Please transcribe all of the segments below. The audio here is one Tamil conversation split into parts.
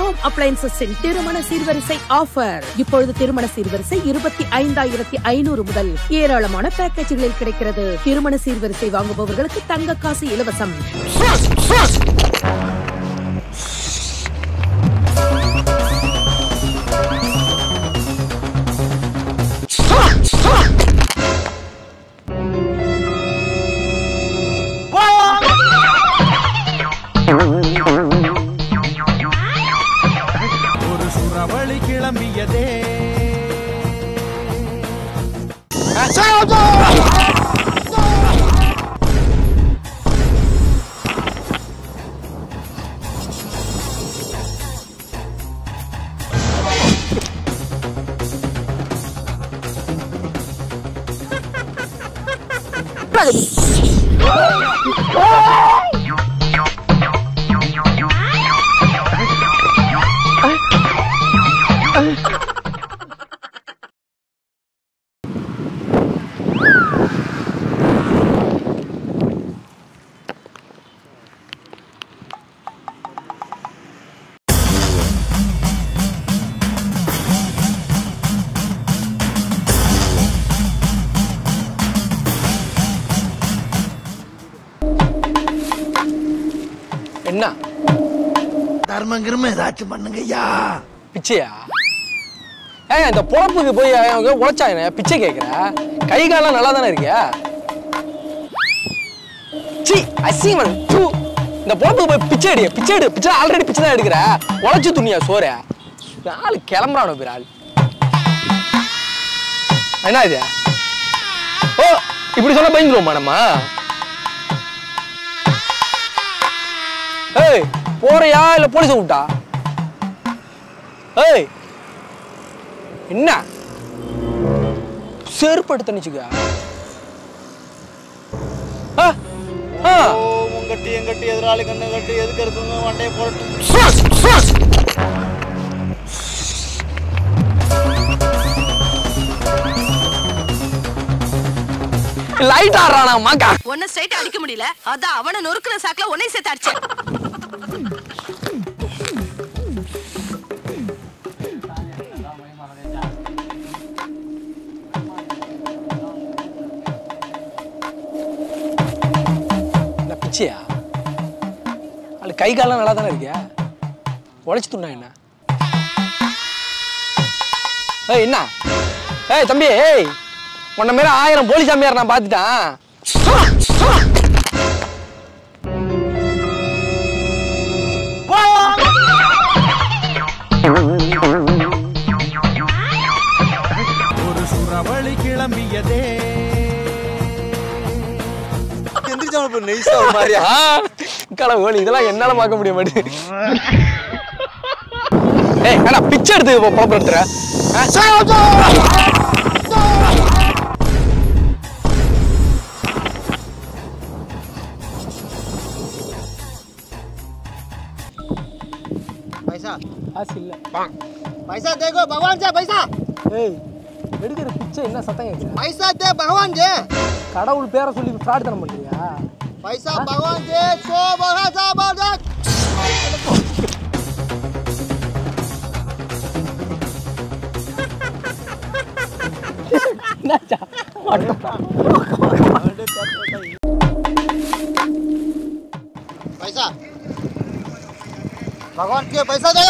ஹோம் அப்ளையன்சஸின் திருமண சீர்வரிசை ஆஃபர். இப்பொழுது திருமண சீர்வரிசை 25,500 முதல் ஏராளமான பேக்கேஜ்களில் கிடைக்கிறது. திருமண சீர்வரிசை வாங்குபவர்களுக்கு தங்க காசு இலவசம். ஒரு சுறவழி கிளம்பியதே. என்ன தர்மங்கிரும ஏதாச்சும் பண்ணுங்கய்யா. பிச்சையா? இந்த பொழப்புக்கு போய் உழைச்சா என்ன பிச்சை கேட்குற? கை காலம் நல்லா தானே இருக்கியா? அசிங்கம். இந்த பொழப்புக்கு போய் பிச்சை எடு, பிச்சை எடு. பிச்சை ஆல்ரெடி பிச்சை தான் எடுக்கிற. உழைச்சு துணியா சோற ஆள் கிளம்புறானோ பேர் ஆள். என்ன இது? ஓ இப்படி சொன்னா பயந்துருவோமா நம்ம? ஏய் போறியா இல்ல போலீஸ கூப்பிட்டா? ஏய் என்ன செருப்படுத்த நிச்சுக்க? கட்டி எங்கட்டி எதிராளி கண்ணு கட்டி எதுக்கு இருக்குங்க வண்டையை போட்டு லைட் ஆறானா மாக்கா? ஒன்ன ஸ்ட்ரைட் அடிக்க முடியல, அதான் அவனை நொறுக்குற சாக்குல ஒன்னை சேர்த்து அடிச்சேன். பிச்சையா? அது கை காலம் நல்லா தானே இருக்கியா? உழைச்சு துண்ணா என்ன? ஏய் என்ன? ஏய் தம்பி, ஏய் உன்ன மேல 1000 போலீஸ் சாமியார் நான் பார்த்துட்டேன். ஒரு சுறவழி கிளம்பியதே. இதெல்லாம் என்னால பார்க்க முடிய மாட்டேங்குது. ஏய் அண்ணா பிச்சை எடுத்து பொழப்பு எடுத்துற. पैसा காசு இல்ல. पैसा देखो भगवान से पैसा. ஏய் எடுக்கிற பிச்சை என்ன சத்தம் கேட்குற? पैसा दे भगवान दे. கடவுள் பேரை சொல்லி ஃப்ராட் தரம் பண்றியா? पैसा भगवान दे सो भगवान दे. पैसा भगवान के पैसा दे.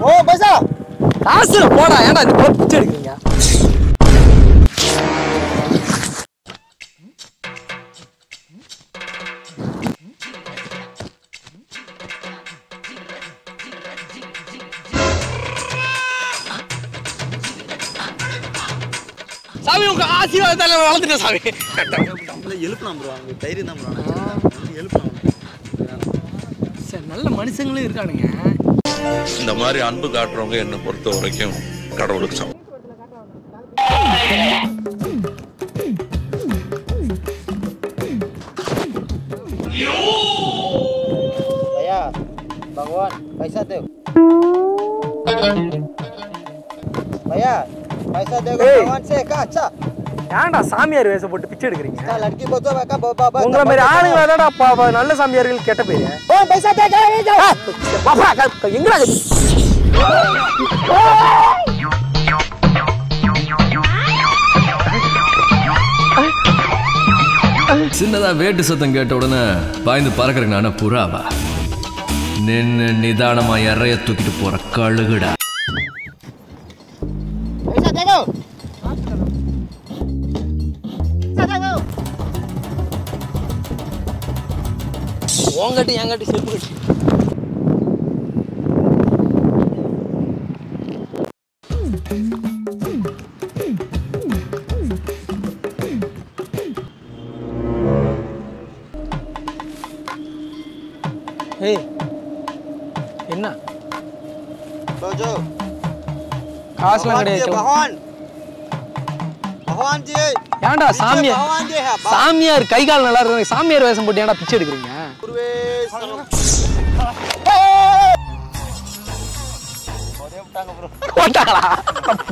ओ पैसा காசு போடா. ஏன்டா இந்த பொழப்பு பிச்சை எடுக்கிறீங்க? சாமி உங்க ஆசீர்வாதத்தால வளர்ந்துட்டேன் சாமி. எழுப்பலாம் ப்ரோ, அவங்க தைரியம் தான் ப்ரோ. எழுப்பலாம். சரி நல்ல மனுஷங்களும் இருக்கானுங்க. இந்த மாதிரி அன்பு காட்டுறவங்க என்னை பொறுத்த வரைக்கும் கடவுளுக்கு சமம். भैया भगवान पैसा दे. भैया पैसा देखो भगवान से का. अच्छा ஏன்டா சாமியார் வேஷம் போட்டு பிச்சை எடுக்கிறீங்க உங்களை மாதிரி ஆளுங்க தான்டா நல்ல சாமியார்கள் கெட்ட பேரு எங்கடா சின்னதா வேட்டு சத்தம் கேட்ட உடனே பாய்ந்து பறக்கிறேன் நானே புறாவா நின்னு நிதானமா இறைய தூக்கிட்டு போற கழுகுடா ஓங்கட்டி எங்கட்டி செப்பு கட்டி ஏய் என்ன காசுலாம் கிடையாது ஏன்டா சாமியார் கை கால் நல்லா இருக்கு சாமியார் வேஷம் போட்டு ஏன்டா பிச்சை எடுக்கிறீங்க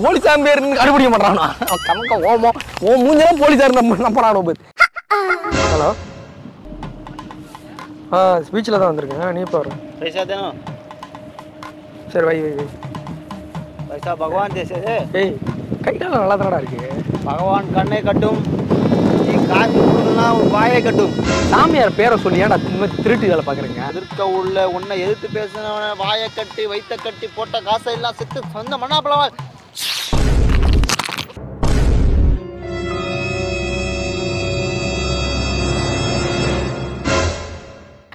போலீஸ் சாமியார் கண்டுபிடிக்க மாட்டானா கணக்க ஓமோ ஓ மூஞ்செல்லாம் போலீஸார் நம்பறானோ பேர் ஹலோ ஸ்பீச்சில் தான் வந்திருக்கேன் நீ பாரு पैसा देना சரி வை வை வை पैसा भगवान जैसे है ஏய் கை கால் நல்லா தானடா இருக்கு भगवान कन्ने कट्टुम நீ காசு கொடுத்தனா உன் வாயை கட்டும் சாமியார் பேரை சொல்லி ஏன்டா திருட்டு வேலை பார்க்குறீங்க எதிர்க்க உள்ள உன்னை எதிர்த்து பேசினவன வாயை கட்டி வைத்த கட்டி போட்ட காசை எல்லாம் செத்து சொந்த மண்ணாப்பளவா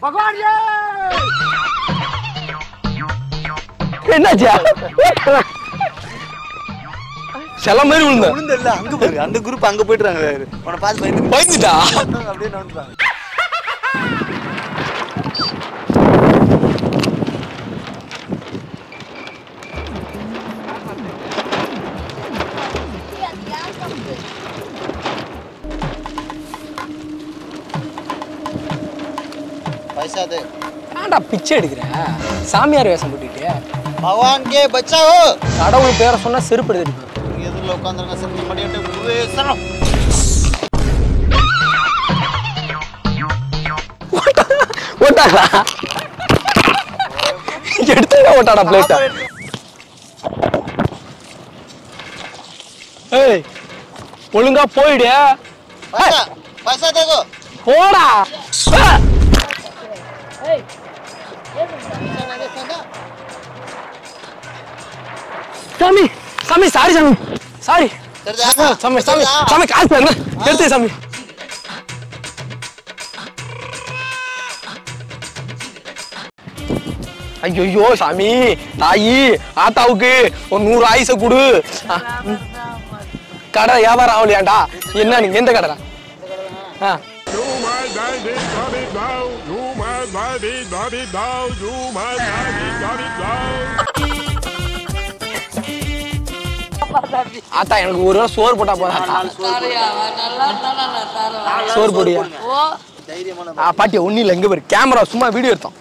भगवान ये என்னாச்சா செல்ல மாதிரி விழுந்து இல்ல அங்க பாரு அந்த குரூப் அங்க போயிடுறாங்க உன பாத்து பயந்துட்டா அப்படியே நோண்டுறாங்க पैसा दे ஏன்டா பிச்சை எடுக்கிற சாமியார் வேஷம் போட்டுட்டு भगवान के बच्चा हो கடவுள் பேரை சொன்னா செருப்பு எடுத்து எதுல உட்கார்ந்திருக்க செருப்பு மடியிட்டு குருவே சரணம் ஓட்டாடா எடுத்து ஓட்டாடா பிளேட்டா ஏய் ஒழுங்கா போயிடு पैसा पैसा देखो போடா சாமி சாமி சாரி சாமி சாரி சாமி சாமி சாமி காசு பாருங்க எடுத்து சாமி ஐயோ சாமி தாயி ஆத்தாவுக்கு ஒரு 100 ஆயிசை கொடு கடை வியாபாரம் ஆகலையாண்டா என்ன நீங்க எந்த கடைடா ஆத்தா எனக்கு ஒரு நாள் சோறு போட்டா போதா சோறு போடியா பாட்டியா ஒன்னும் இல்லை எங்க பேரு கேமரா சும்மா வீடியோ எடுத்தோம்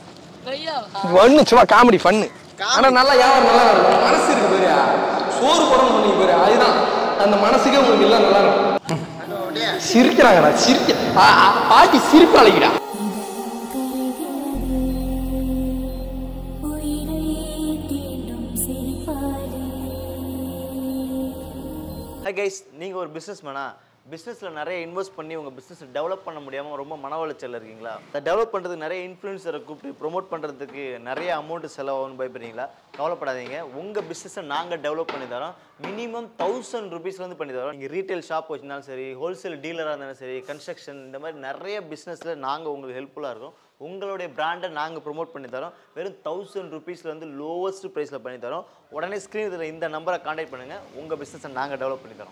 ஒண்ணு சும்மா காமெடி பண்ணு ஆனா நல்லா வியாபாரம் நல்லா இருக்கும் மனசு இருக்கு பேரியா சோறு போடணும் பண்ணி பேரு அதுதான் அந்த மனசுக்கே உங்களுக்கு எல்லாம் நல்லா இருக்கும் சிரிக்கிறாங்கடா சிரிக்க பாட்டி சிரிப்பு அழைக்கிறா ஹாய் கைஸ் நீங்கள் ஒரு பிஸ்னஸ்மேனா பிஸ்னஸில் நிறைய இன்வெஸ்ட் பண்ணி உங்கள் பிஸ்னஸை டெவலப் பண்ண முடியாமல் ரொம்ப மன உளைச்சல் இருக்கீங்களா அதை டெவலப் பண்ணுறதுக்கு நிறைய இன்ஃப்ளூயன்சரை கூப்பிட்டு ப்ரொமோட் பண்ணுறதுக்கு நிறைய அமௌண்ட் செலவாகும்னு பயப்படுறீங்களா கவலைப்படாதீங்க உங்கள் பிஸ்னஸை நாங்கள் டெவலப் பண்ணி தரோம் மினிமம் 1000 rupeesலேருந்து பண்ணி தரோம் நீங்கள் ரீட்டைல் ஷாப் வச்சுருந்தாலும் சரி ஹோல்சேல் டீலராக இருந்தாலும் சரி கன்ஸ்ட்ரக்ஷன் இந்த மாதிரி நிறைய பிஸ்னஸில் நாங்கள் உங்களுக்கு ஹெல்ப்ஃபுல்லாக இருக்கும் உங்களுடைய பிராண்டை நாங்கள் ப்ரொமோட் பண்ணி தரோம் வெறும் 1000 rupeesலேருந்து லோவஸ்ட் ப்ரைஸில் பண்ணி தரோம் உடனே ஸ்க்ரீன் இந்த நம்பரை கான்டாக்ட் பண்ணுங்கள் உங்கள் பிஸ்னஸை நாங்கள் டெவலப் பண்ணி தரோம்